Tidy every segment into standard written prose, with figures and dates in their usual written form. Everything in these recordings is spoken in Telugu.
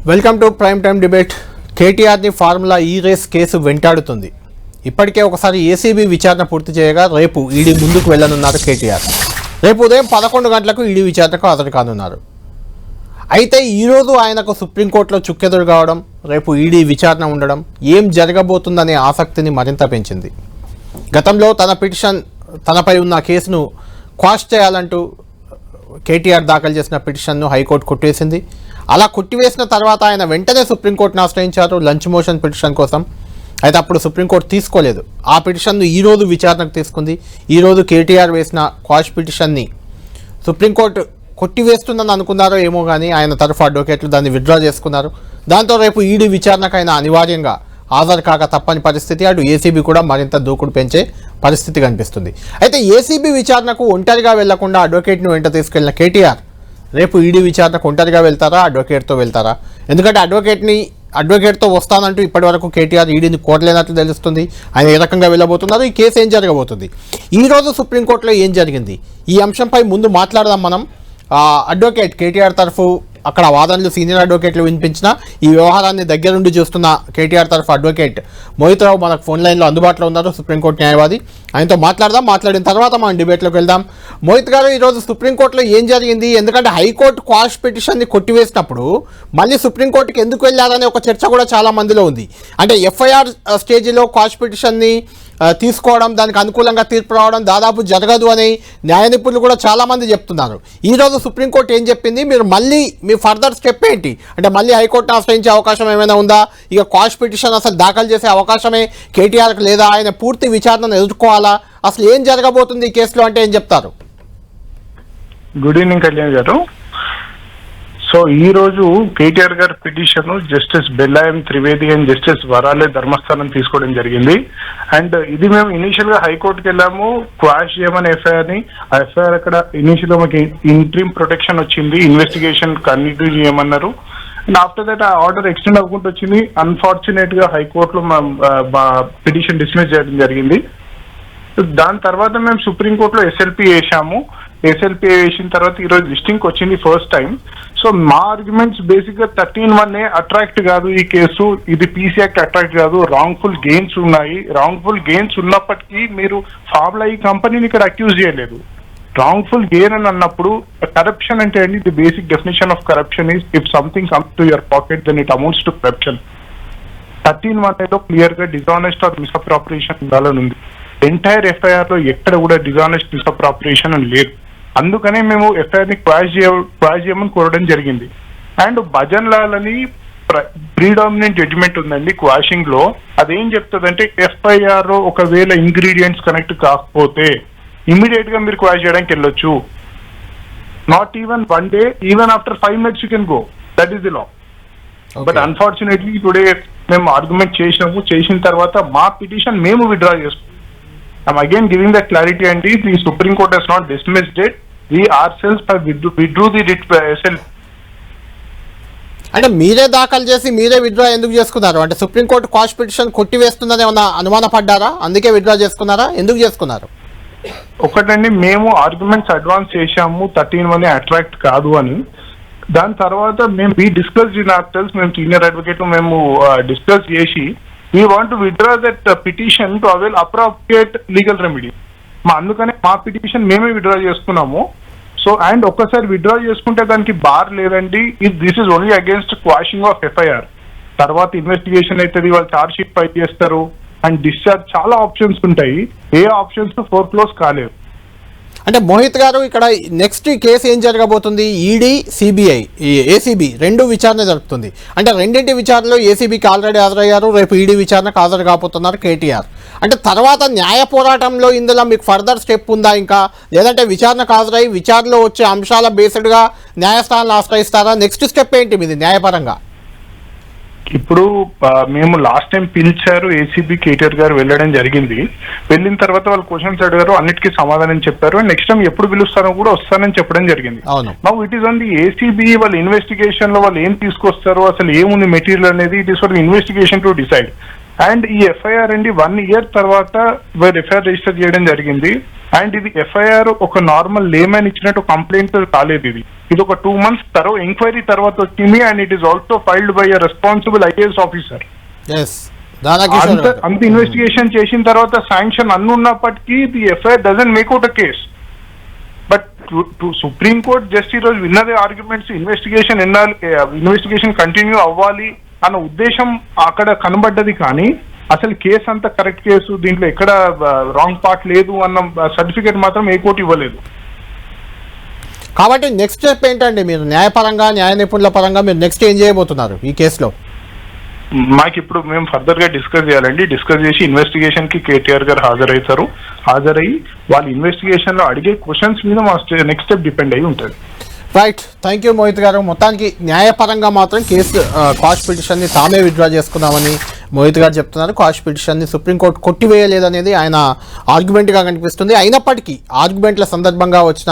Welcome to prime time debate. కేటీఆర్ని ఫార్ములా ఈ రేస్ కేసు వెంటాడుతుంది. ఇప్పటికే ఒకసారి ఏసీబీ విచారణ పూర్తి చేయగా రేపు ఈడీ ముందుకు వెళ్ళనున్నారు కేటీఆర్. రేపు ఉదయం 11 గంటలకు ఈడీ విచారణకు హాజరు కానున్నారు. అయితే ఈరోజు ఆయనకు సుప్రీంకోర్టులో చుక్కెదురు కావడం, రేపు ఈడీ విచారణ ఉండడం ఏం జరగబోతుందనే ఆసక్తిని మరింత పెంచింది. గతంలో తనపై ఉన్న కేసును క్వాష్ చేయాలంటూ కేటీఆర్ దాఖలు చేసిన పిటిషన్ను హైకోర్టు కొట్టివేసింది. అలా కొట్టివేసిన తర్వాత ఆయన వెంటనే సుప్రీంకోర్టును ఆశ్రయించారు లంచ్ మోషన్ పిటిషన్ కోసం. అయితే అప్పుడు సుప్రీంకోర్టు తీసుకోలేదు. ఆ పిటిషన్ను ఈరోజు విచారణకు తీసుకుంది. ఈరోజు కేటీఆర్ వేసిన క్వాష్ పిటిషన్ని సుప్రీంకోర్టు కొట్టివేస్తుందని అనుకున్నారో ఏమో కానీ ఆయన తరఫు అడ్వకేట్లు దాన్ని విత్డ్రా చేసుకున్నారు. దాంతో రేపు ఈడీ విచారణకు ఆయన అనివార్యంగా హాజరు కాక తప్పని పరిస్థితి. అటు ఏసీబీ కూడా మరింత దూకుడు పెంచే పరిస్థితి కనిపిస్తుంది. అయితే ఏసీబీ విచారణకు ఒంటరిగా వెళ్లకుండా అడ్వకేట్ను వెంట తీసుకెళ్లిన కేటీఆర్ రేపు ఈడీ విచారణకు ఒంటరిగా వెళ్తారా, అడ్వకేట్తో వెళ్తారా? ఎందుకంటే అడ్వకేట్తో వస్తానంటూ ఇప్పటివరకు కేటీఆర్ ఈడీని కోరలేనట్లు తెలుస్తుంది. ఆయన ఏ రకంగా వెళ్ళబోతున్నారు, ఈ కేసు ఏం జరగబోతుంది, ఈరోజు సుప్రీంకోర్టులో ఏం జరిగింది, ఈ అంశంపై ముందు మాట్లాడదాం మనం. అడ్వకేట్ కేటీఆర్ తరఫు అక్కడ వాదనలు సీనియర్ అడ్వకేట్లు వినిపించిన ఈ వ్యవహారాన్ని దగ్గరుండి చూస్తున్న కేటీఆర్ తరఫు అడ్వకేట్ మోహిత్ రావు మనకు ఫోన్ లైన్లో అందుబాటులో ఉన్నారు, సుప్రీంకోర్టు న్యాయవాది. ఆయనతో మాట్లాడదాం. మాట్లాడిన తర్వాత మనం డిబేట్లోకి వెళ్దాం. మోహిత్ గారు, ఈరోజు సుప్రీంకోర్టులో ఏం జరిగింది? ఎందుకంటే హైకోర్టు క్వాష్ పిటిషన్ని కొట్టివేసినప్పుడు మళ్ళీ సుప్రీంకోర్టుకి ఎందుకు వెళ్ళారనే ఒక చర్చ కూడా చాలా మందిలో ఉంది. అంటే ఎఫ్ఐఆర్ స్టేజ్లో క్వాష్ పిటిషన్ని తీసుకోవడం, దానికి అనుకూలంగా తీర్పు రావడం దాదాపు జరగదు అని న్యాయ నిపుణులు కూడా చాలామంది చెప్తున్నారు. ఈరోజు సుప్రీంకోర్టు ఏం చెప్పింది? మీరు మళ్ళీ మీ ఫర్దర్ స్టెప్ ఏంటి? అంటే మళ్ళీ హైకోర్టును ఆశ్రయించే అవకాశం ఏమైనా ఉందా? ఇక క్వాష్ పిటిషన్ అసలు దాఖలు చేసే అవకాశమే కేటీఆర్కి లేదా? ఆయన పూర్తి విచారణను ఎదుర్కోవాలా? అసలు ఏం జరగబోతుంది ఈ కేసులో అంటే ఏం చెప్తారు? గుడ్ ఈవినింగ్ కళ్యాణ్ గారు. సో ఈ రోజు కేటీఆర్ గారి పిటిషన్ జస్టిస్ బెల్లాయం త్రివేది అండ్ జస్టిస్ వరాలే ధర్మస్థానం తీసుకోవడం జరిగింది. అండ్ ఇది మేము ఇనీషియల్ గా హైకోర్టుకి వెళ్ళాము క్వాష్ చేయమని ఎఫ్ఐఆర్ ని. ఆ ఎఫ్ఐఆర్ అక్కడ ఇనీషియల్ గా మాకు ఇంట్రీమ్ ప్రొటెక్షన్ వచ్చింది, ఇన్వెస్టిగేషన్ కంటిన్యూ చేయమన్నారు. అండ్ ఆఫ్టర్ దట్ ఆ ఆర్డర్ ఎక్స్టెండ్ అవ్వకుండా వచ్చింది. అన్ఫార్చునేట్ గా హైకోర్టులో మా పిటిషన్ డిస్మిస్ చేయడం జరిగింది. దాని తర్వాత మేము సుప్రీంకోర్టులో ఎస్ఎల్పి వేసాము. ఎస్ఎల్పి వేసిన తర్వాత ఈరోజు లిస్టింగ్ వచ్చింది ఫస్ట్ టైం. సో మా ఆర్గ్యుమెంట్స్ బేసిక్ గా 13(1) అట్రాక్ట్ కాదు ఈ కేసు, ఇది పీసీ యాక్ట్ అట్రాక్ట్ కాదు, రాంగ్ఫుల్ గెయిన్స్ ఉన్నాయి. రాంగ్ఫుల్ గెయిన్స్ ఉన్నప్పటికీ మీరు ఫార్ములా ఈ కంపెనీని ఇక్కడ అక్యూజ్ చేయలేదు. రాంగ్ఫుల్ గెయిన్ అని అన్నప్పుడు కరప్షన్ అంటే అండి, the basic definition of corruption is if something comes to your pocket then it amounts to corruption. 13(1) clear గా డిజానెస్ట్ ఆర్ మిస్అప్రాపరియేషన్ ఉండాలని ఉంది. ఎంటైర్ ఎఫ్ఐఆర్ లో ఎక్కడ కూడా డిజానెస్ట్ మిస్అప్రాపరియేషన్ అని లేదు. అందుకనే మేము ఎఫ్ఐఆర్ ని క్వాష్ చేయమని కోరడం జరిగింది. అండ్ భజన్ లాల్ అని ప్రీడామినెంట్ జడ్జిమెంట్ ఉందండి క్వాషింగ్ లో. అదేం చెప్తుందంటే ఎఫ్ఐఆర్ ఒకవేళ ఇంగ్రీడియంట్స్ కనెక్ట్ కాకపోతే ఇమీడియట్ గా మీరు క్వాష్ చేయడానికి వెళ్ళొచ్చు. Not even 1 day, even after 5 minutes you can go. That is the law. But unfortunately today మేము ఆర్గ్యుమెంట్ చేసిన తర్వాత మా పిటిషన్ మేము విత్డ్రా చేసుకున్నాం. I'm again giving that clarity, and the Supreme Court has not dismissed it. We ourselves have withdrew the writ SL. అంటే మీరే దాఖలు చేసి మీరే విత్డ్రా ఎందుకు చేసుకున్నారు? అంటే సుప్రీంకోర్టు క్వాష్ పిటిషన్ కొట్టివేస్తుందని ఏమన్నా అనుమానపడ్డారా? అందుకే విత్డ్రా చేసుకున్నారా? ఎందుకు చేసుకున్నారు? ఒకటండి, మేము ఆర్గ్యుమెంట్స్ అడ్వాన్స్ చేశాము 13(1) అట్రాక్ట్ కాదు అని. దాని తర్వాత మేము డిస్కస్ ఇన్ ఆర్సెల్స్, మేము సీనియర్ అడ్వకేట్ మేము డిస్కస్ చేసి we want to withdraw that petition to avail appropriate legal remedy. అందుకనే మా పిటిషన్ మేమే విత్డ్రా చేసుకున్నాము. సో అండ్ ఒక్కసారి విత్డ్రా చేసుకుంటే దానికి బార్ లేదండి. This is only against quashing of FIR. తర్వాత ఇన్వెస్టిగేషన్ అవుతుంది, వాళ్ళు ఛార్జ్ షీట్ ఫైల్ చేస్తారు అండ్ డిశ్చార్జ్, చాలా ఆప్షన్స్ ఉంటాయి. ఏ ఆప్షన్స్ ఫోర్క్లోజ్ కాలేవు. అంటే మోహిత్ గారు, ఇక్కడ నెక్స్ట్ కేసు ఏం జరగబోతుంది? ఈడీ, సిబిఐ, ఏసీబీ రెండు విచారణ జరుపుతుంది. అంటే రెండింటి విచారణలో ఏసీబీకి ఆల్రెడీ హాజరయ్యారు, రేపు ఈడీ విచారణకు హాజరు కాబోతున్నారు కేటీఆర్. అంటే తర్వాత న్యాయ పోరాటంలో ఇందులో మీకు ఫర్దర్ స్టెప్ ఉందా ఇంకా? లేదంటే విచారణకు హాజరై విచారణలో వచ్చే అంశాల బేస్డ్గా న్యాయస్థానాలు ఆశ్రయిస్తారా? నెక్స్ట్ స్టెప్ ఏంటి మీది న్యాయపరంగా? ఇప్పుడు మేము లాస్ట్ టైం పిలిచారు, ఏసీబీ కేటీఆర్ గారు వెళ్ళడం జరిగింది. వెళ్ళిన తర్వాత వాళ్ళు క్వశ్చన్స్ అడిగారు, అన్నిటికీ సమాధానం చెప్పారు. నెక్స్ట్ టైం ఎప్పుడు పిలుస్తారో కూడా వస్తానని చెప్పడం జరిగింది. Now it is on the ACB. వాళ్ళ ఇన్వెస్టిగేషన్ లో వాళ్ళు ఏం తీసుకొస్తారు, అసలు ఏముంది మెటీరియల్ అనేది, it is for the investigation to decide. And ఈ ఎఫ్ఐఆర్ అండి 1 year తర్వాత ఎఫ్ఐఆర్ రిజిస్టర్ చేయడం జరిగింది. అండ్ ఇది ఎఫ్ఐఆర్ ఒక నార్మల్ లేమన్ ఇచ్చినట్టు కంప్లైంట్ కాలేదు. ఇది ఒక 2 months తర్వాత ఎంక్వైరీ తర్వాత వచ్చింది. And it is also filed by a responsible IAS officer. అంత ఇన్వెస్టిగేషన్ చేసిన తర్వాత శాంక్షన్ అన్ని ఉన్నప్పటికీ the FIR doesn't make out a case. But supreme court just ఈ రోజు విన్నదే ఆర్గ్యుమెంట్స్ ఇన్వెస్టిగేషన్ కంటిన్యూ అవ్వాలి అన్న ఉద్దేశం అక్కడ కనబడ్డది. కానీ అసలు కేసు అంతా కరెక్ట్ కేసు, దీంట్లో ఎక్కడ రాంగ్ పార్ట్ లేదు అన్న సర్టిఫికేట్ మాత్రం ఏ కోర్టు ఇవ్వలేదు. కాబట్టి నెక్స్ట్ స్టెప్ ఏంటండి? మీరు న్యాయపరంగా, న్యాయ నిపుణుల పరంగా మీరు నెక్స్ట్ ఏం చేయబోతున్నారు ఈ కేసులో? మాకు ఇప్పుడు మేము ఫర్దర్ గా డిస్కస్ చేయాలండి. డిస్కస్ చేసి ఇన్వెస్టిగేషన్ కి కేటీఆర్ గారు హాజరయ్యి వాళ్ళ ఇన్వెస్టిగేషన్ లో అడిగే క్వశ్చన్స్ మీద మా నెక్స్ట్ స్టెప్ డిపెండ్ అయ్యి ఉంటుంది. రైట్, థ్యాంక్ యూ మోహిత్ గారు. మొత్తానికి న్యాయపరంగా మాత్రం కేసు క్వాష్ పిటిషన్ని తామే విత్డ్రా చేసుకున్నామని మోహిత్ గారు చెప్తున్నారు. క్వాష్ పిటిషన్ని సుప్రీంకోర్టు కొట్టివేయలేదనేది ఆయన ఆర్గ్యుమెంట్గా కనిపిస్తుంది. అయినప్పటికీ ఆర్గ్యుమెంట్ల సందర్భంగా వచ్చిన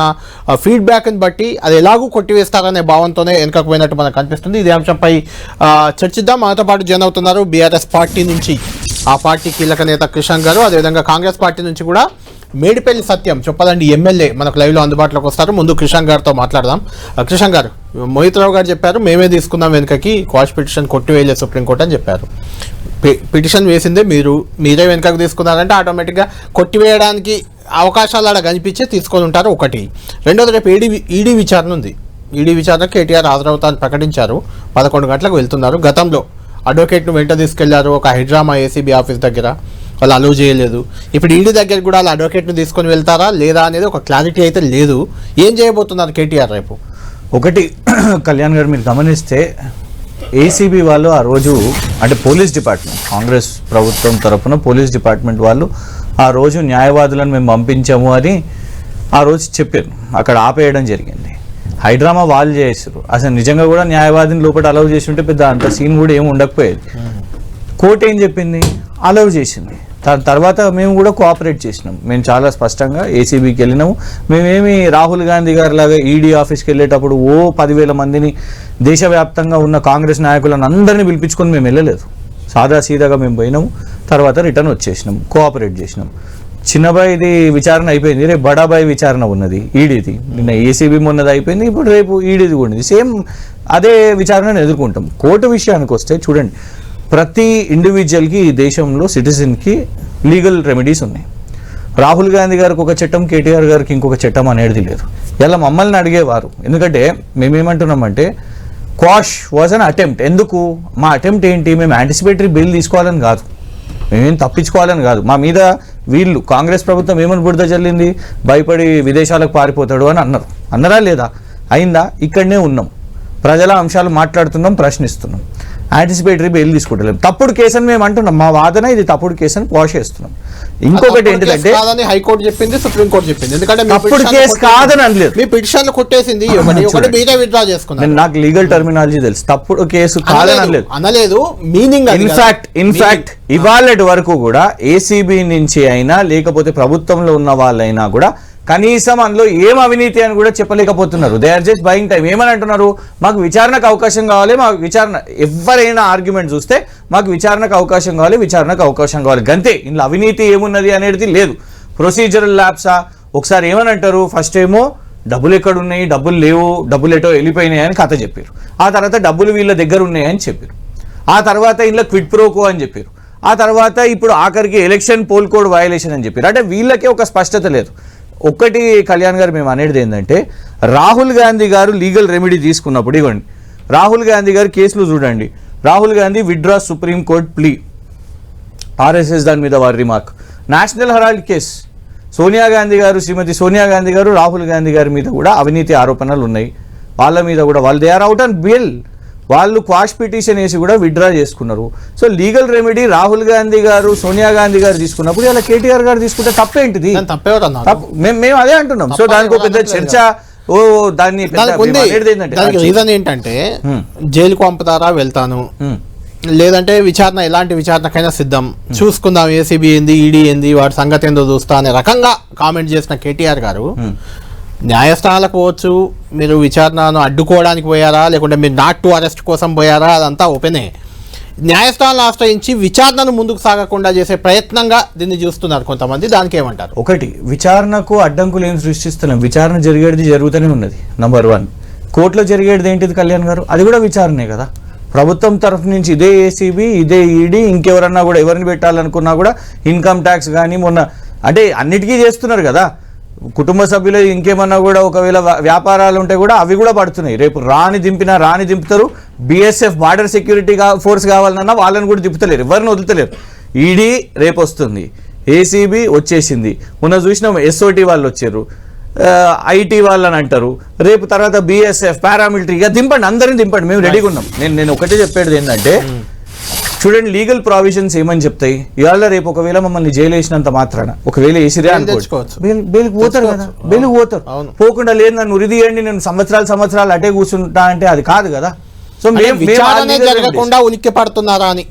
ఫీడ్బ్యాక్ని బట్టి అది ఎలాగూ కొట్టివేస్తారనే భావంతోనే వెనుకకు పోయినట్టు మనకు కనిపిస్తుంది. ఇదే అంశంపై చర్చిద్దాం. మనతో పాటు జాయిన్ అవుతున్నారు బీఆర్ఎస్ పార్టీ నుంచి ఆ పార్టీ కీలక నేత కిషన్ గారు, అదేవిధంగా కాంగ్రెస్ పార్టీ నుంచి కూడా మేడిపల్లి సత్యం చొప్పదండి ఎమ్మెల్యే మనకు లైవ్లో అందుబాటులోకి వస్తారు. ముందు కిషన్ గారితో మాట్లాడదాం. కిషన్ గారు, మోహిత్ రావు గారు చెప్పారు మేమే తీసుకుందాం వెనుకకి, క్వాష్ పిటిషన్ కొట్టివేయలేదు సుప్రీంకోర్టు అని చెప్పారు. పిటిషన్ వేసిందే మీరే వెనుకకు తీసుకున్నారంటే ఆటోమేటిక్గా కొట్టివేయడానికి అవకాశాలు అలా కనిపించే తీసుకొని ఉంటారు. ఒకటి. రెండోది, రేపు ఈడీ విచారణ ఉంది. ఈడీ విచారణ కేటీఆర్ హాజరవుతారని ప్రకటించారు. 11 గంటలకు వెళ్తున్నారు. గతంలో అడ్వకేట్ను వెంట తీసుకెళ్లారు ఒక హైడ్రామా ఏసీబీ ఆఫీస్ దగ్గర, వాళ్ళు అలౌ చేయలేదు. ఇప్పుడు ఈడీ దగ్గర కూడా వాళ్ళ అడ్వకేట్ను తీసుకొని వెళ్తారా లేదా అనేది ఒక క్లారిటీ అయితే లేదు. ఏం చేయబోతున్నారు కేటీఆర్ రేపు? ఒకటి, కళ్యాణ్ గారు మీరు గమనిస్తే ఏసీబీ వాళ్ళు ఆ రోజు అంటే పోలీస్ డిపార్ట్మెంట్, కాంగ్రెస్ ప్రభుత్వం తరఫున పోలీస్ డిపార్ట్మెంట్ వాళ్ళు ఆ రోజు న్యాయవాదులను మేము పంపించాము అని ఆ రోజు చెప్పారు. అక్కడ ఆపేయడం జరిగింది. హైడ్రామా వాళ్ళు చేసారు. అసలు నిజంగా కూడా న్యాయవాదిని లోపల అలౌ చేసి ఉంటే పెద్ద అంత సీన్ కూడా ఏమి ఉండకపోయేది. కోర్టు ఏం చెప్పింది? అలౌ చేసింది. తర్వాత మేము కూడా కోఆపరేట్ చేసినాం. మేము చాలా స్పష్టంగా ఏసీబీకి వెళ్ళినాము. మేమేమి రాహుల్ గాంధీ గారి లాగా ఈడీ ఆఫీస్కి వెళ్ళేటప్పుడు 10,000 మందిని దేశవ్యాప్తంగా ఉన్న కాంగ్రెస్ నాయకులను అందరినీ పిలిపించుకొని మేము వెళ్ళలేదు. సాదాసీదాగా మేము పోయినాము. తర్వాత రిటర్న్ వచ్చేసినాం, కోఆపరేట్ చేసినాం. చిన్నబాయిది విచారణ అయిపోయింది, రేపు బడాబాయి విచారణ ఉన్నది ఈడీది. నిన్న ఏసీబీ మొన్నది అయిపోయింది, ఇప్పుడు రేపు ఈడీది కూడా ఉంది. సేమ్ అదే విచారణను ఎదుర్కొంటాం. కోర్టు విషయానికి వస్తే చూడండి, ప్రతి ఇండివిజువల్కి ఈ దేశంలో సిటిజన్కి లీగల్ రెమెడీస్ ఉన్నాయి. రాహుల్ గాంధీ గారికి ఒక చట్టం, కేటీఆర్ గారికి ఇంకొక చట్టం అనేది లేదు. ఇలా మమ్మల్ని అడిగేవారు. ఎందుకంటే మేమేమంటున్నామంటే క్వాష్ వాజ్ అన్ అటెంప్ట్. ఎందుకు మా అటెంప్ట్ ఏంటి? మేము యాంటిసిపేటరీ బెయిల్ తీసుకోవాలని కాదు, మేమేం తప్పించుకోవాలని కాదు. మా మీద వీళ్ళు కాంగ్రెస్ ప్రభుత్వం ఏమని బురద జల్లింది, భయపడి విదేశాలకు పారిపోతాడు అని అన్నారా లేదా? అయిందా? ఇక్కడనే ఉన్నాం, ప్రజల అంశాలు మాట్లాడుతున్నాం, ప్రశ్నిస్తున్నాం. యాంటిసిపేటరీ బెయిల్ తీసుకుంటలేము. తప్పుడు కేసు అని మేము అంటున్నాం. మా వాదన ఇది తప్పుడు కేసు అని క్వాష్ చేస్తున్నాం. ఇంకొకటి ఏంటంటే హైకోర్టు చెప్పింది, సుప్రీంకోర్టు చెప్పింది. ఎందుకంటే తప్పుడు కేసు కాదని అనలేదు. మీ పిటిషన్ కొట్టేసింది, విత్డ్రా చేసుకున్నారు. నాకు లీగల్ టర్మినాలజీ తెలుసు. తప్పుడు కేసు కాదని అనలేదు. మీనింగ్ ఇన్ఫాక్ట్ ఇవాళటి వరకు కూడా ఏసీబీ నుంచి అయినా లేకపోతే ప్రభుత్వంలో ఉన్న వాళ్ళైనా కూడా కనీసం అందులో ఏం అవినీతి అని కూడా చెప్పలేకపోతున్నారు. They are just buying time. ఏమని అంటున్నారు? మాకు విచారణకు అవకాశం కావాలి, మాకు విచారణ, ఎవరైనా ఆర్గ్యుమెంట్ చూస్తే మాకు విచారణకు అవకాశం కావాలి, విచారణకు అవకాశం కావాలి, గంతే. ఇందులో అవినీతి ఏమున్నది అనేది లేదు. ప్రొసీజరల్ ల్యాబ్సా? ఒకసారి ఏమని అంటారు, ఫస్ట్ ఏమో డబ్బులు ఎక్కడున్నాయి, డబ్బులు లేవు, డబ్బులు ఎటో వెళ్ళిపోయినాయి అని కథ చెప్పారు. ఆ తర్వాత డబ్బులు వీళ్ళ దగ్గర ఉన్నాయని చెప్పారు. ఆ తర్వాత ఇంట్లో క్విడ్ ప్రోకో అని చెప్పారు. ఆ తర్వాత ఇప్పుడు ఆఖరికి ఎలక్షన్ పోల్ కోడ్ వయలేషన్ అని చెప్పారు. అంటే వీళ్ళకే ఒక స్పష్టత లేదు. ఒక్కటి కళ్యాణ్ గారు మేము అనేది ఏంటంటే, రాహుల్ గాంధీ గారు లీగల్ రెమెడీ తీసుకున్నప్పుడు ఇవ్వండి, రాహుల్ గాంధీ గారు కేసులు చూడండి. Rahul Gandhi withdraw supreme court plea, RSS దాని మీద వారి remark. National Herald case, Sonia Gandhi గారు, శ్రీమతి సోనియా గాంధీ గారు రాహుల్ గాంధీ గారి మీద కూడా అవినీతి ఆరోపణలు ఉన్నాయి. వాళ్ళ మీద కూడా they are out on bail. వాళ్ళు క్వాష్ పిటిషన్ వేసి కూడా విత్డ్రా చేసుకున్నారు. So legal remedy Rahul Gandhi గారు, సోనియా గాంధీ గారు తీసుకున్నప్పుడు ఇలా కేటీఆర్ గారు తీసుకుంటే తప్పేంటిది? మేము అదే అంటున్నాం. సో దానికి పెద్ద చర్చ. దాన్ని రీజన్ ఏంటంటే, జైలుకు పంపుతారా వెళ్తాను, లేదంటే విచారణ ఎలాంటి విచారణకైనా సిద్ధం, చూసుకుందాం ఏసీబీ ఏంది, ఈడీ ఏంది, వాటి సంగతి ఏందో చూస్తా అనే రకంగా కామెంట్ చేసిన కేటీఆర్ గారు న్యాయస్థానాలకు పోవచ్చు, మీరు విచారణను అడ్డుకోవడానికి పోయారా లేకుంటే మీరు నాట్ టు అరెస్ట్ కోసం పోయారా, అదంతా ఓపెనే. న్యాయస్థానాలను ఆశ్రయించి విచారణను ముందుకు సాగకుండా చేసే ప్రయత్నంగా దీన్ని చూస్తున్నారు కొంతమంది. దానికి ఏమంటారు? ఒకటి, విచారణకు అడ్డంకులు ఏం సృష్టిస్తున్నాం? విచారణ జరిగేది జరుగుతూనే ఉన్నది. నంబర్ 1, కోర్టులో జరిగేది ఏంటిది కళ్యాణ్ గారు? అది కూడా విచారణే కదా. ప్రభుత్వం తరఫు నుంచి ఇదే ఏసీబీ, ఇదే ఈడీ, ఇంకెవరన్నా కూడా ఎవరిని పెట్టాలనుకున్నా కూడా ఇన్కమ్ ట్యాక్స్ కానీ మొన్న అంటే అన్నిటికీ చేస్తున్నారు కదా. కుటుంబ సభ్యులు ఇంకేమన్నా కూడా ఒకవేళ వ్యాపారాలు ఉంటే కూడా అవి కూడా పడుతున్నాయి. రేపు రాని దింపుతారు. బిఎస్ఎఫ్ బార్డర్ సెక్యూరిటీ ఫోర్స్ కావాలన్నా వాళ్ళని కూడా దింపుతలేరు, ఎవరిని వదులుతలేరు. ఈడీ రేపు వస్తుంది, ఏసీబీ వచ్చేసింది, మొన్న చూసినాం ఎస్ఓటీ వాళ్ళు వచ్చారు, ఐటీ వాళ్ళని అంటారు, రేపు తర్వాత బిఎస్ఎఫ్ పారామిలిటరీ, ఇక దింపండి, అందరిని దింపండి, మేము రెడీగా ఉన్నాం. నేను ఒకటే చెప్పేది ఏంటంటే చూడండి, లీగల్ ప్రావిజన్స్ ఏమని చెప్తాయి. ఇవాళ రేపు ఒకవేళ మమ్మల్ని జైలు వేసినంత మాత్రాన ఒకవేళ వేసిరే బెయిల్కి పోతారు కదా, బెయిల్కి పోతారు. పోకుండా లేదు నన్ను ఉరిదీయండి, నేను సంవత్సరాలు అటే కూర్చుంటా అంటే అది కాదు కదా. సో జరగకుండా ఉలిక్కి పడుతున్నారా అని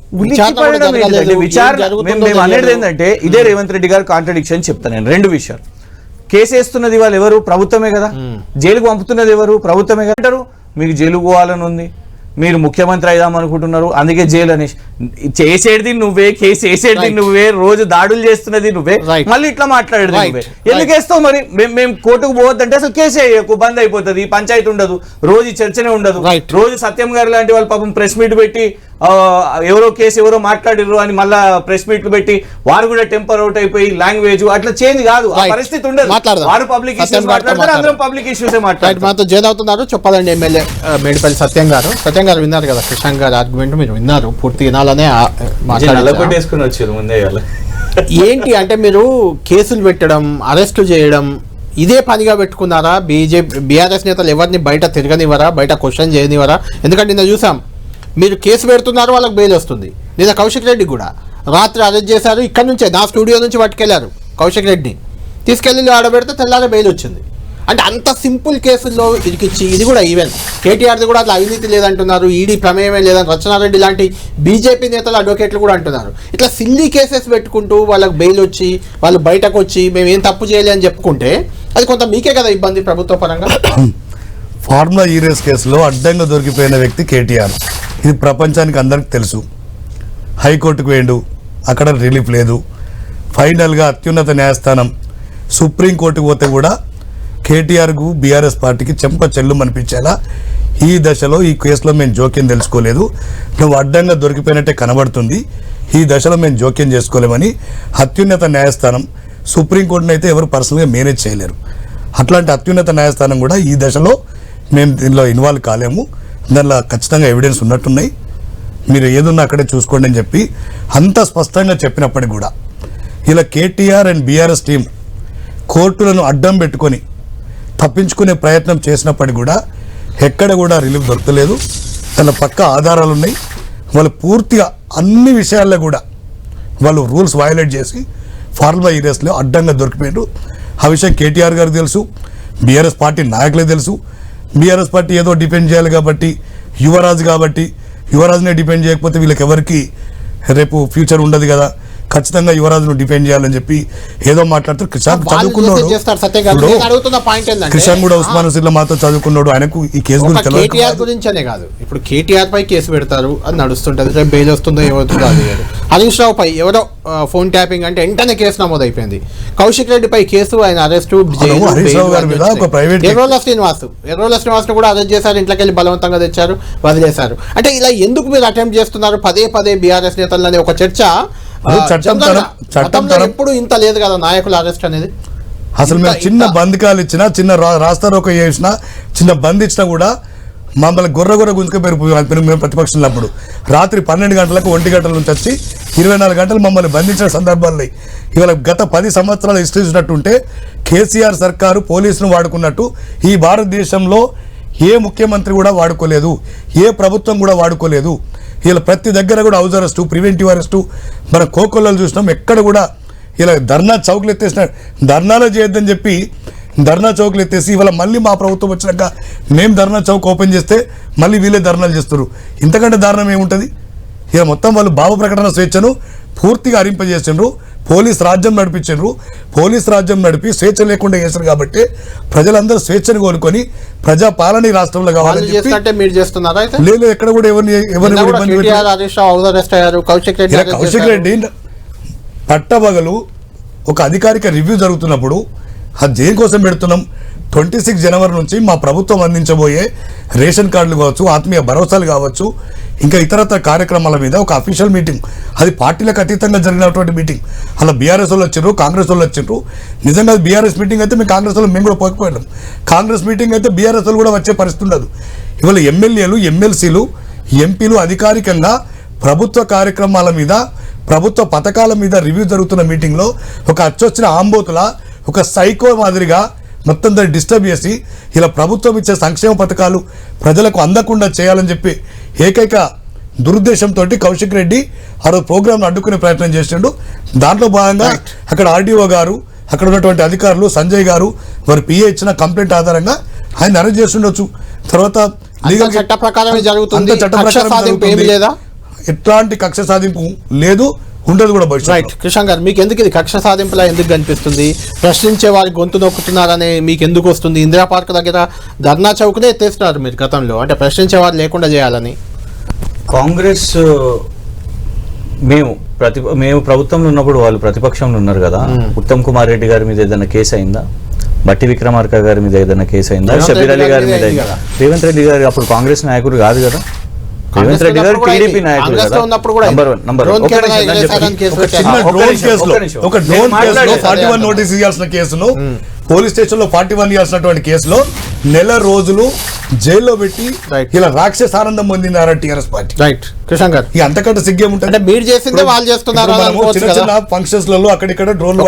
విచారణ మేము అనేది ఏంటంటే ఇదే రేవంత్ రెడ్డి గారు కాంట్రడిక్షన్ చెప్తాను నేను. 2 విషయాలు, కేసు వేస్తున్నది వాళ్ళు ఎవరు? ప్రభుత్వమే కదా. జైలుకు పంపుతున్నది ఎవరు? ప్రభుత్వమే కదా. అంటారు మీకు జైలుకు పోవాలని ఉంది, మీరు ముఖ్యమంత్రి అయిదాం అనుకుంటున్నారు, అందుకే జైలు అనేసి. చేసేది నువ్వే, కేసు వేసేది నువ్వే, రోజు దాడులు చేస్తున్నది నువ్వే, మళ్ళీ ఇట్లా మాట్లాడేది నువ్వే. ఎందుకు వేస్తావు మరి? మేము కోర్టుకు పోవద్దంటే అసలు కేసు వేయకు, బంద్ అయిపోతుంది, పంచాయతీ ఉండదు, రోజు చర్చనే ఉండదు. రోజు సత్యం గారు లాంటి వాళ్ళు పాపం ప్రెస్ మీట్ పెట్టి ఎవరో కేసు ఎవరో మాట్లాడిర్రు అని మళ్ళా ప్రెస్ మీట్లు పెట్టి వారు కూడా టెంపర్ అవుట్ అయిపోయి లాంగ్వేజ్ అట్లా చేంజ్ కాదు, ఆ పరిస్థితి ఉండదు. వారు పబ్లిక్ ఇష్యూస్ మాట్లాడతారు, అందరం పబ్లిక్ ఇష్యూసే మాట్లాడతారు. మాతో జైన్ అవుతున్నారు చెప్పాలండి ఎమ్మెల్యే మేడిపల్లి సత్యం గారు విన్నారు కదా కిషన్ గారు ఆర్గ్యుమెంట్, మీరు విన్నారు, పూర్తి వినాలనే మాట్లాడుకుని వచ్చారు ముందే. ఏంటి అంటే మీరు కేసులు పెట్టడం, అరెస్టు చేయడం ఇదే పనిగా పెట్టుకున్నారా? బీఆర్ఎస్ నేతలు ఎవరిని బయట తిరగనివ్వరా, బయట క్వశ్చన్ చేయనివ్వరా? ఎందుకంటే నిన్న చూసాం, మీరు కేసు పెడుతున్నారు, వాళ్ళకి బెయిల్ వస్తుంది. నిన్న కౌశిక్ రెడ్డి కూడా రాత్రి అరెస్ట్ చేశారు, ఇక్కడ నుంచే నా స్టూడియో నుంచి పట్టుకెళ్లారు కౌశిక్ రెడ్డిని, తీసుకెళ్ళి ఆడబెడితే తెల్లారే బెయిల్ వచ్చింది. అంటే అంత సింపుల్ కేసుల్లో ఇరికిచ్చి, ఇది కూడా ఈవెన్ కేటీఆర్ది కూడా అట్లా అవినీతి లేదంటున్నారు, ఈడీ ప్రమేయమే లేదని రచనారెడ్డి లాంటి బీజేపీ నేతలు అడ్వకేట్లు కూడా అంటున్నారు. ఇట్లా సిల్లీ కేసెస్ పెట్టుకుంటూ వాళ్ళకి బెయిల్ వచ్చి వాళ్ళు బయటకు వచ్చి మేము ఏం తప్పు చేయలే అని చెప్పుకుంటే అది కొంత మీకే కదా ఇబ్బంది ప్రభుత్వ పరంగా. ఫార్ములా ఈ రేస్ కేసులో అడ్డంగా దొరికిపోయిన వ్యక్తి కేటీఆర్, ఇది ప్రపంచానికి అందరికి తెలుసు. హైకోర్టుకు వేయండు, అక్కడ రిలీఫ్ లేదు. ఫైనల్గా అత్యున్నత న్యాయస్థానం సుప్రీంకోర్టుకు పోతే కూడా కేటీఆర్కు బీఆర్ఎస్ పార్టీకి చెంప చెల్లు అనిపించేలా ఈ దశలో ఈ కేసులో మేము జోక్యం తెలుసుకోలేదు, నువ్వు అడ్డంగా దొరికిపోయినట్టే కనబడుతుంది, ఈ దశలో మేము జోక్యం చేసుకోలేమని అత్యున్నత న్యాయస్థానం, సుప్రీంకోర్టును అయితే ఎవరు పర్సనల్గా మేనేజ్ చేయలేరు. అట్లాంటి అత్యున్నత న్యాయస్థానం కూడా ఈ దశలో మేము దీనిలో ఇన్వాల్వ్ కాలేము, దానిలో ఖచ్చితంగా ఎవిడెన్స్ ఉన్నట్టున్నాయి, మీరు ఏదున్నా అక్కడే చూసుకోండి అని చెప్పి అంత స్పష్టంగా చెప్పినప్పటికీ కూడా ఇలా కేటీఆర్ అండ్ బీఆర్ఎస్ టీం కోర్టులను అడ్డం పెట్టుకొని తప్పించుకునే ప్రయత్నం చేసినప్పటికీ కూడా ఎక్కడ కూడా రిలీఫ్ దొరకలేదు. తన పక్క ఆధారాలు ఉన్నాయి, వాళ్ళు పూర్తిగా అన్ని విషయాల్లో కూడా వాళ్ళు రూల్స్ వయలేట్ చేసి ఫార్ములా ఈ రేస్లో అడ్డంగా దొరికిపోయారు. ఆ విషయం కేటీఆర్ గారికి తెలుసు, బీఆర్ఎస్ పార్టీ నాయకులే తెలుసు. బీఆర్ఎస్ పార్టీ ఏదో డిపెండ్ చేయాలి కాబట్టి, యువరాజునే డిపెండ్ చేయకపోతే వీళ్ళకి ఎవరికి రేపు ఫ్యూచర్ ఉండదు కదా, ఖచ్చితంగా యువరాజును డిపెండ్ చేయాలని చెప్పి ఏదో మాట్లాడుతారు. చదువుకున్నాడు కిషన్ కూడా ఉస్మానుసిల్లో మాతో చదువుకున్నాడు, ఆయనకు ఈ కేసు గురించనే కాదు. ఇప్పుడు కేటీఆర్ పై కేసు పెడతారు, అది నడుస్తుంటది, రేపు బెయిల్ వస్తుందో ఏమవుతుందో అది. హరీష్ రావు పై ఎవరో ఫోన్ ట్యాపింగ్ అంటే వెంటనే కేసు నమోదు అయిపోయింది. కౌశిక్ రెడ్డి పై కేసు, ఆయన అరెస్టు. ఎర్రోల శ్రీనివాస్ కూడా అరెస్ట్ చేశారు, ఇంట్లోకి వెళ్ళి బలవంతంగా తెచ్చారు, వదిలేశారు. అంటే ఇలా ఎందుకు మీరు అటెంప్ట్ చేస్తున్నారు పదే బీఆర్ఎస్ నేతలని ఒక చర్చ. చట్టం ఎప్పుడు ఇంత లేదు కదా నాయకుల అరెస్ట్ అనేది. అసలు మేము చిన్న బందికాలు ఇచ్చినా, చిన్న రాస్తారోక చేసినా, చిన్న బంద్ ఇచ్చినా కూడా మమ్మల్ని గుర్ర గుంజుకుపోయి మేము ప్రతిపక్షంలో అప్పుడు రాత్రి 12 గంటలకు 1 గంటల నుంచి వచ్చి 24 గంటలు మమ్మల్ని బంధించిన సందర్భాలు. ఇవాళ గత 10 సంవత్సరాల హిస్టరీ చూసినట్టుంటే కేసీఆర్ సర్కారు పోలీసును వాడుకున్నట్టు ఈ భారతదేశంలో ఏ ముఖ్యమంత్రి కూడా వాడుకోలేదు, ఏ ప్రభుత్వం కూడా వాడుకోలేదు. ఇలా ప్రతి దగ్గర కూడా హౌస్ అరెస్టు, ప్రివెంటివ్ అరెస్టు, మన కోకొల్లలు చూసినాం. ఎక్కడ కూడా ఇలా ధర్నా చౌకులు ఎత్తేసిన, ధర్నాలో చేయొద్దని చెప్పి ధర్నా చౌకులు ఎత్తేసి ఇవాళ మళ్ళీ మా ప్రభుత్వం వచ్చినాక మేము ధర్నా చౌక్ ఓపెన్ చేస్తే మళ్ళీ వీళ్ళే ధర్నాలు చేస్తారు. ఇంతకంటే దారుణం ఏముంటుంది? ఇక మొత్తం వాళ్ళు భావ ప్రకటన స్వేచ్ఛను పూర్తిగా హరింపజేసిండ్రు. పోలీస్ రాజ్యం నడిపించారు. పోలీస్ రాజ్యం నడిపి స్వేచ్ఛ లేకుండా చేశారు కాబట్టి ప్రజలందరూ స్వేచ్ఛను కోరుకొని ప్రజా పాలన ఈ రాష్ట్రంలో కావాలని చెప్పి మీరు చేస్తున్నారా అయితే? లేదు, ఎక్కడ కూడా ఎవరిని ఇబ్బంది పెట్టారు. కౌశిక్ రెడ్డి పట్టబగలు ఒక అధికారిక రివ్యూ జరుగుతున్నప్పుడు అది దేనికోసం పెడుతున్నాం? 26 జనవరి నుంచి మా ప్రభుత్వం అందించబోయే రేషన్ కార్డులు కావచ్చు, ఆత్మీయ భరోసాలు కావచ్చు, ఇంకా ఇతరత్ర కార్యక్రమాల మీద ఒక అఫీషియల్ మీటింగ్, అది పార్టీలకు అతీతంగా జరిగినటువంటి మీటింగ్. అలా బీఆర్ఎస్ వాళ్ళు వచ్చిండ్రు, కాంగ్రెస్ వాళ్ళు వచ్చిండ్రు. నిజంగా బీఆర్ఎస్ మీటింగ్ అయితే మేము కాంగ్రెస్ వాళ్ళు మేము కూడా పోకపోయినాం. కాంగ్రెస్ మీటింగ్ అయితే బీఆర్ఎస్ వాళ్ళు కూడా వచ్చే పరిస్థితి ఉండదు. ఇవాళ ఎమ్మెల్యేలు, ఎమ్మెల్సీలు, ఎంపీలు అధికారికంగా ప్రభుత్వ కార్యక్రమాల మీద, ప్రభుత్వ పథకాల మీద రివ్యూ జరుగుతున్న మీటింగ్లో ఒక అచ్చొచ్చిన ఆంబోతుల, ఒక సైకో మాదిరిగా మొత్తం దాన్ని డిస్టర్బ్ చేసి ఇలా ప్రభుత్వం ఇచ్చే సంక్షేమ పథకాలు ప్రజలకు అందకుండా చేయాలని చెప్పి ఏకైక దురుద్దేశంతో కౌశిక్ రెడ్డి ఆ రోజు ప్రోగ్రాంను అడ్డుకునే ప్రయత్నం చేసిండు. దాంట్లో భాగంగా అక్కడ ఆర్డీఓ గారు, అక్కడ ఉన్నటువంటి అధికారులు, సంజయ్ గారు, వారి పిఏ ఇచ్చిన కంప్లైంట్ ఆధారంగా ఆయన అరెస్ట్ చేస్తుండొచ్చు. తర్వాత చట్ట ప్రకారం జరుగుతుంది, ఎట్లాంటి కక్ష సాధింపు లేదు, ఉండదు కూడా భవిష్యత్తు. రైట్. కృష్ణ గారు, మీకు ఎందుకు ఇది కక్ష సాధింపులా ఎందుకు కనిపిస్తుంది? ప్రశ్నించే వారి గొంతు నొక్కుతున్నారనే మీకు ఎందుకు వస్తుంది? ఇందిరా పార్క్ దగ్గర ధర్నా చౌక్నే ఎత్తేస్తున్నారు మీరు గతంలో, అంటే ప్రశ్నించే వారు లేకుండా చేయాలని. కాంగ్రెస్ మేము ప్రభుత్వంలో ఉన్నప్పుడు వాళ్ళు ప్రతిపక్షంలో ఉన్నారు కదా. ఉత్తమ్ కుమార్ రెడ్డి గారి మీద ఏదైనా కేసు అయిందా? బట్టి విక్రమార్క గారి మీద ఏదైనా కేసు అయిందా? షబీర్ అలీ గారి మీద అయిందా? రేవంత్ రెడ్డి గారు అప్పుడు కాంగ్రెస్ నాయకుడు కాదు కదా. రేవంత్ రెడ్డి గారు టీడీపీ నాయకుడు కదా. ఒక డ్రోన్ కేసులో 41 నోటీస్ ఇవ్వాల్సిన కేసును పోలీస్ స్టేషన్ లో 41 ఇవ్వాల్సినటువంటి కేసులో నెల రోజులు జైల్లో పెట్టి ఇలా రాక్షస ఆనందం పొందినారా టీఆర్ఎస్ పార్టీ. రైట్. కృష్ణ గారు, ఇక అంతకంటే సిగ్గేముంటుంది? మీరు చేసిందే వాళ్ళు చేస్తున్నారు. చిన్న చిన్న ఫంక్షన్స్ లలో అక్కడిక్కడ డ్రోన్లు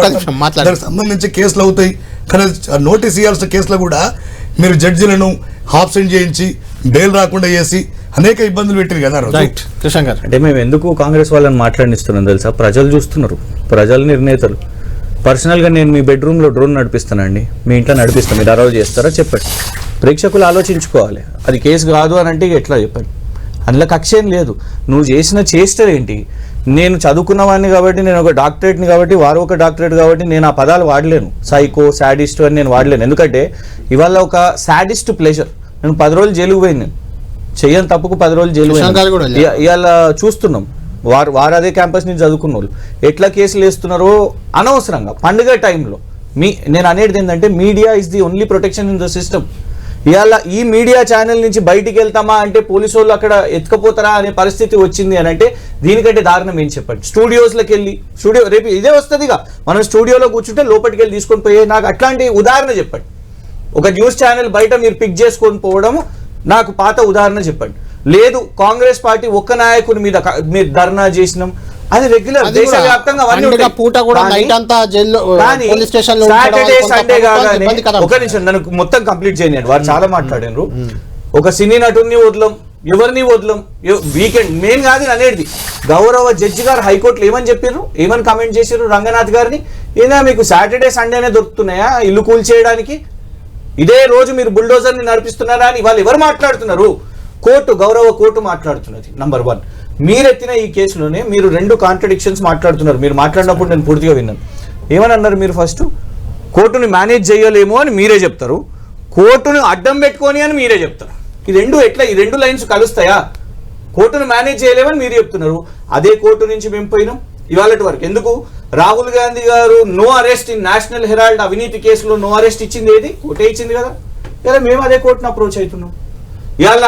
దానికి సంబంధించి కేసులు అవుతాయి. కానీ నోటీస్ ఇవ్వాల్సిన కేసులో కూడా మీరు జడ్జిలను ఆబ్సెంట్ చేయించి బెయిల్ రాకుండా చేసి అనేక ఇబ్బందులు పెట్టారు కదా. రైట్. కృష్ణ గారు, అంటే మేము ఎందుకు కాంగ్రెస్ వాళ్ళని మాట్లాడిస్తున్నాం తెలుసా? ప్రజలు చూస్తున్నారు, ప్రజల నిర్ణేతలు. పర్సనల్గా నేను మీ బెడ్రూమ్లో డ్రోన్ నడిపిస్తానండి, మీ ఇంట్లో నడిపిస్తాను, మీరు అలౌ చేస్తారా చెప్పండి. ప్రేక్షకులు ఆలోచించుకోవాలి. అది కేసు కాదు అని అంటే ఎట్లా చెప్పండి? అందులో కక్ష ఏం లేదు. నువ్వు చేసిన చేస్టర్ ఏంటి? నేను చదువుకున్నవాడిని కాబట్టి, నేను ఒక డాక్టరేట్ని కాబట్టి, వారు ఒక డాక్టరేట్ కాబట్టి నేను ఆ పదాలు వాడలేను. సైకో, సాడిస్ట్ అని నేను వాడలేను. ఎందుకంటే ఇవాళ ఒక సాడిస్ట్ ప్లెజర్. నేను 10 రోజులు జైలుకు పోయింది, చెయ్యని తప్పుకు 10 రోజులు జైలు. ఇవాళ చూస్తున్నాం వారు అదే క్యాంపస్ నుంచి చదువుకున్న వాళ్ళు ఎట్లా కేసులు వేస్తున్నారో అనవసరంగా పండుగ టైంలో. నేను అనేది ఏంటంటే media is the only protection in the system. ఇవాళ ఈ మీడియా ఛానల్ నుంచి బయటికి వెళ్తామా అంటే పోలీసు వాళ్ళు అక్కడ ఎత్తుకపోతారా అనే పరిస్థితి వచ్చింది అని అంటే దీనికంటే దారుణం ఏం చెప్పండి? స్టూడియోస్లోకి వెళ్ళి రేపు ఇదే వస్తుందిగా, మనం స్టూడియోలో కూర్చుంటే లోపలికి వెళ్ళి తీసుకొని పోయే, నాకు అట్లాంటి ఉదాహరణ చెప్పండి. ఒక న్యూస్ ఛానల్ బయట మీరు పిక్ చేసుకొని పోవడము నాకు పాత ఉదాహరణ చెప్పండి. లేదు, కాంగ్రెస్ పార్టీ ఒక్క నాయకుని మీద మీరు ధర్నా చేసినాం, అది రెగ్యులర్ దేశవ్యాప్తంగా. సాటర్డే సండే కాగానే ఒక నిమిషం నన్ను మొత్తం కంప్లీట్ చేయండి. వారు చాలా మాట్లాడారు. ఒక సినీ నటుడిని వదలం, ఎవరిని వదలం, వీకెండ్ మెయిన్ కాదు అనేది. గౌరవ జడ్జి గారు హైకోర్టులో ఏమని చెప్పారు, ఏమని కమెంట్ చేశారు రంగనాథ్ గారిని? ఏదైనా మీకు సాటర్డే సండేనే దొరుకుతున్నాయా ఇల్లు కూల్చేయడానికి? ఇదే రోజు మీరు బుల్డోజర్ని నడిపిస్తున్నారా అని వాళ్ళు ఎవరు మాట్లాడుతున్నారు? గౌరవ కోర్టు మాట్లాడుతున్నది. నంబర్ 1, మీరెత్తిన ఈ కేసులోనే మీరు 2 కాంట్రడిక్షన్స్ మాట్లాడుతున్నారు. మీరు మాట్లాడినప్పుడు నేను పూర్తిగా విన్నాను. ఏమని అన్నారు మీరు? ఫస్ట్ కోర్టుని మేనేజ్ చేయలేము అని మీరే చెప్తారు, కోర్టును అడ్డం పెట్టుకొని అని మీరే చెప్తారు. ఈ రెండు లైన్స్ కలుస్తాయా? కోర్టును మేనేజ్ చేయలేమని మీరు చెప్తున్నారు. అదే కోర్టు నుంచి మేము పోయినాం ఇవాళ వరకు. ఎందుకు? రాహుల్ గాంధీ గారు no arrest in National Herald అవినీతి కేసులో నో అరెస్ట్ ఇచ్చింది ఏది? కోర్టే ఇచ్చింది కదా. ఇలా మేము అదే కోర్టును అప్రోచ్ అవుతున్నాం. ఇవాళ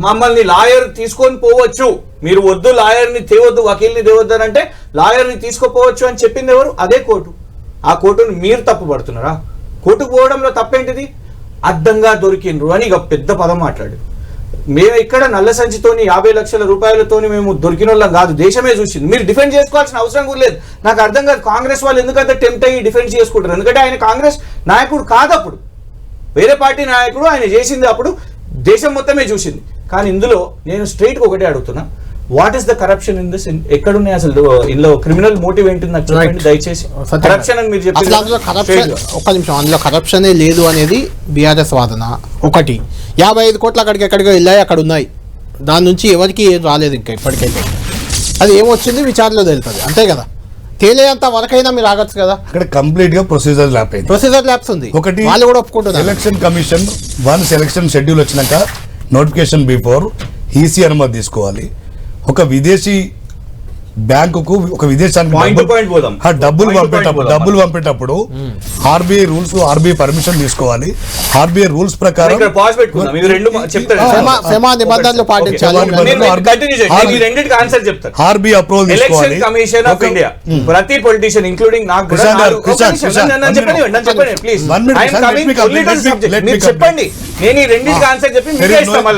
మమ్మల్ని లాయర్ తీసుకొని పోవచ్చు, మీరు వద్దు లాయర్ని తేవద్దు, వకీల్ని తేవద్దు అని అంటే లాయర్ని తీసుకోపోవచ్చు అని చెప్పింది ఎవరు? అదే కోర్టు. ఆ కోర్టును మీరు తప్పు పడుతున్నారా? కోర్టుకు పోవడంలో తప్పేంటిది? అడ్డంగా దొరికిండ్రు అని ఇక పెద్ద పదం మాట్లాడు. మేము ఇక్కడ నల్ల సంచితోని 50 లక్షల రూపాయలతోని మేము దొరికిన వాళ్ళం కాదు, దేశమే చూసింది. మీరు డిఫెండ్ చేసుకోవాల్సిన అవసరం కూడా లేదు. నాకు అర్థం కాదు కాంగ్రెస్ వాళ్ళు ఎందుకంటే టెంప్ట్ అయ్యి డిఫెండ్ చేసుకుంటారు. ఎందుకంటే ఆయన కాంగ్రెస్ నాయకుడు కాదు, అప్పుడు వేరే పార్టీ నాయకుడు. ఆయన చేసింది అప్పుడు దేశం మొత్తమే చూసింది. కానీ ఇందులో నేను స్ట్రైట్గా ఒకటే అడుగుతున్నా, what is the corruption in this? ఎక్కడున్నాయి అసలు? ఇందులో క్రిమినల్ మోటివ్ ఏంటి నాకు చెప్పండి దయచేసి. కరప్షన్ అని మీరు చెప్పారు. ఒక్క నిమిషం, అందులో కరప్షనే లేదు అనేది బీఆర్ఎస్ వాదన. 55 కోట్లు అక్కడికి ఎక్కడికో వెళ్ళాయి, అక్కడ ఉన్నాయి. దాని నుంచి ఎవరికి ఏం రాలేదు ఇంకా ఇప్పటికైతే. అది ఏమొచ్చింది విచారణలో తెలుస్తుంది, అంతే కదా. తేలేంత వరకైనా మీరు ఆగచ్చు కదా. అక్కడ కంప్లీట్ గా ప్రొసీజర్ ల్యాప్ అయింది. ప్రొసీజర్ ల్యాప్స్ ఉంది, ఒకటి వాళ్ళు కూడా ఒప్పుకుంటున్నారు. Election commission once election schedule వచ్చినాక నోటిఫికేషన్ బిఫోర్ ఈసీ అనుమతి తీసుకోవాలి. ఒక విదేశీ బ్యాంకుకు ఒక విదేశానికి డబ్బులు పంపేటప్పుడు ఆర్బీఐ రూల్స్ ఆర్బీఐ పర్మిషన్ తీసుకోవాలి. ఆర్బీఐ రూల్స్ ప్రకారం ఫెమా నిబంధనలు పాటించాలి. ఆర్బీఐ అప్రూవల్ తీసుకోవాలి. కమిషన్ ఆఫ్ ఇండియా ప్రతి పొలిటీషియన్ ఇంక్లూడింగ్ నాకు చెప్పండి. నేను ఈ రెండింటికి ఆన్సర్ చెప్పి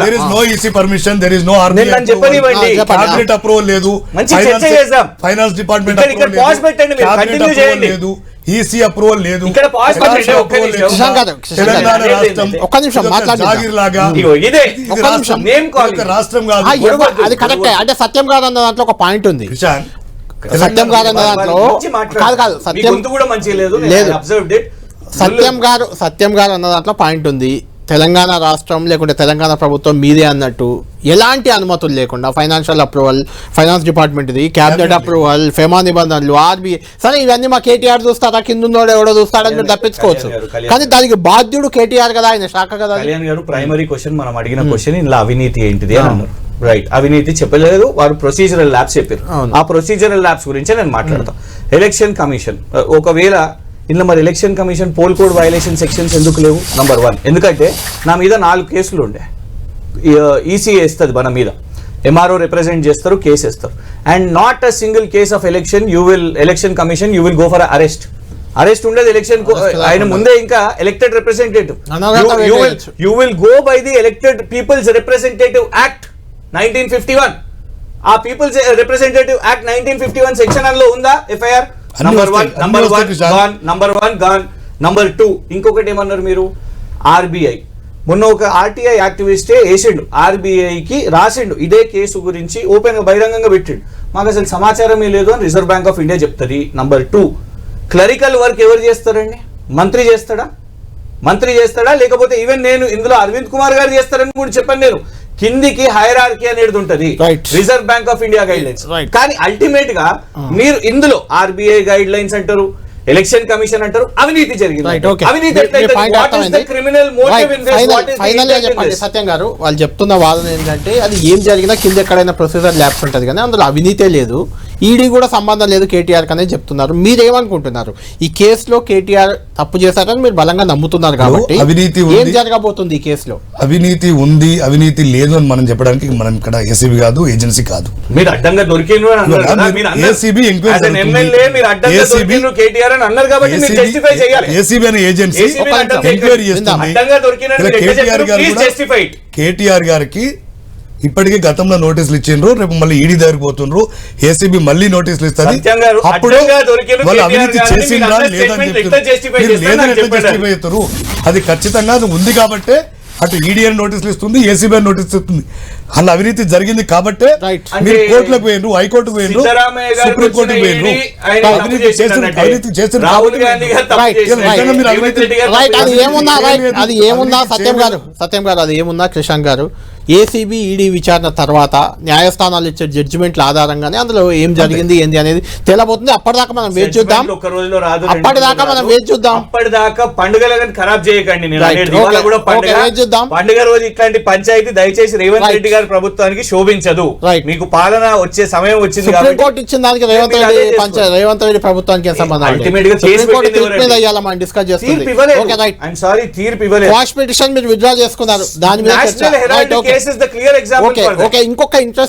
there is no EC permission, there is no RBI cabinet approval లేదు, ఫైనాన్స్ డిపార్ట్మెంట్ లేదు, ఈసీ అప్రూవల్ లేదు, తెలంగాణ రాష్ట్రం జాగీర్ లాగా రాష్ట్రం కాదు. అది కరెక్టే. అంటే సత్యం గారు అన్న దాంట్లో ఒక పాయింట్ ఉంది. సత్యం గారు అన్న దాంట్లో కాదు సత్యం కూడా మంచి లేదు. సత్యం గారు అన్న దాంట్లో పాయింట్ ఉంది. తెలంగాణ రాష్ట్రం లేకుంటే తెలంగాణ ప్రభుత్వం మీదే అన్నట్టు ఎలాంటి అనుమతులు లేకుండా ఫైనాన్షియల్ అప్రూవల్, ఫైనాన్స్ డిపార్ట్మెంట్ది, క్యాబినెట్ అప్రూవల్, ఫెమా నిబంధనలు, ఆర్బీఐ, సరే ఇవన్నీ మా కేటీఆర్ చూస్తారా, కింద ఎవడో చూస్తాడని మీరు తప్పించుకోవచ్చు. కానీ దానికి బాధ్యుడు కేటీఆర్ కదా, ఆయన శాఖ కదా. కళ్యాణ్ గారు ప్రైమరీ క్వశ్చన్ మనం అడిగిన క్వశ్చన్ ఇలా అవినీతి ఏంటిది అని అన్నారు. రైట్, అవినీతి చెప్పలేదు, వారు ప్రొసీజరల్ ల్యాబ్స్ చెప్పారు. ఆ ప్రొసీజరల్ ల్యాబ్స్ గురించి నేను మాట్లాడతాను. ఎలక్షన్ కమిషన్ ఒకవేళ ఇందులో మరి election commission poll code violation sections ఎందుకు లేవు? నంబర్ 1, ఎందుకంటే నా మీద 4 కేసులు ఉండే. ఈసీ వేస్తుంది మన మీద, ఎంఆర్ఓ రిప్రజెంట్ చేస్తారు, కేసు వేస్తారు. And not a single case of election commission you will go for arrest ఉండేది ఎలక్షన్ ఆయన ముందే. ఇంకా elected representative you will go by the elected peoples representative act 1951. ఆ పీపుల్స్ రిప్రజెంటేటివ్ యాక్ట్ 1951 సెక్షన్ అందులో ఉందా ఎఫ్ఐఆర్? Number 1 gone. నంబర్ 2 ఇంకొకటి ఏమన్నారు మీరు? ఆర్బీఐ మొన్న ఒక ఆర్టీఐ యాక్టివిస్టే వేసిండు, ఆర్బీఐకి రాసిండు ఇదే కేసు గురించి ఓపెన్ గా బహిరంగంగా పెట్టిండు. మాకు అసలు సమాచారమే లేదు అని రిజర్వ్ బ్యాంక్ ఆఫ్ ఇండియా చెప్తుంది. నంబర్ 2, క్లరికల్ వర్క్ ఎవరు చేస్తారండి? మంత్రి చేస్తాడా లేకపోతే ఈవెన్ నేను ఇందులో అరవింద్ కుమార్ గారు చేస్తారని కూడా చెప్పాను. నేను కిందికి హైరార్కీ అనేది ఉంటది, reserve bank of India guide lines. కానీ అల్టిమేట్ గా మీరు ఇందులో ఆర్బీఐ గైడ్ లైన్స్ అంటారు, ఎలక్షన్ కమిషన్ అంటారు, అవినీతి జరిగింది. సత్యం గారు వాళ్ళు చెప్తున్న వాదన ఏంటంటే అది ఏం జరిగినా కింద ఎక్కడైనా ప్రొసీజర్ ల్యాబ్స్ ఉంటది కానీ అందులో అవినీతే లేదు, ఈడీ కూడా సంబంధం లేదు కేటీఆర్ కనే చెప్తున్నారు. మీరేమనుకుంటున్నారు? ఈ కేసులో కేటీఆర్ తప్పు చేశారని మీరు బలంగా నమ్ముతున్నారు కాబట్టి అవినీతి ఏం జరగబోతుంది ఈ కేసులో? అవినీతి ఉంది, అవినీతి లేదు అని మనం చెప్పడానికి మనం ఇక్కడ ఏసీబీ కాదు, ఏజెన్సీ కాదు. మీరు అడ్డంగా దొరికిండ్రు ఏసీబీ ఏసీబీ అనే ఏజెన్సీ ఎంక్వైరీ చేస్తుంది. కేటీఆర్ గారికి ఇప్పటికే గతంలో నోటీసులు ఇచ్చిండ్రు, రేపు మళ్ళీ ఈడీ దగ్గరికి పోతుండ్రు, ఏసీబీ మళ్ళీ నోటీసులు ఇస్తుంది. అప్పుడు వాళ్ళు అవినీతి చేసిండ్రా లేదని చెప్తారు. అది ఖచ్చితంగా అది ఉంది కాబట్టే అటు ఈడీఎన్ నోటీసులు ఇస్తుంది, ఏసీబీ నోటీసులు ఇస్తుంది. అలా అవినీతి జరిగింది కాబట్టే మీరు కోర్టులకు పోయినరు, హైకోర్టుకు పోయినరు, సుప్రీం కోర్టుకు పోయినరు. అవినీతి చేసిన అది ఏమున్నా సత్యం గారు అది ఏమున్నా కిషాన్ గారు ఏసీబీ ఈడీ విచారణ తర్వాత న్యాయస్థానాలు ఇచ్చే జడ్జిమెంట్ల ఆధారంగానే అందులో ఏం జరిగింది ఏంది అనేది తెలబోతుంది. అప్పటిదాకా మనం వేచి చూద్దాం. అప్పటిదాకా పండుగలను ఖరాబ్ చేయకండి. పండుగ రోజు ఇట్లాంటి పంచాయతీ దయచేసి రేవంత్ రెడ్డి గారి ప్రభుత్వానికి శోభించదు. మీకు పాలన వచ్చే సమయం వచ్చింది. సుప్రీంకోర్టు ఇచ్చిన దానికి రేవంత్ రెడ్డి ప్రభుత్వానికి సంబంధం డిస్కస్ చేస్తుంది. మీరు విత్డ్రా చేసుకున్నారు దాని మీద. Cases the clear example for that. ఇంకొక ఇంట్రెస్ట్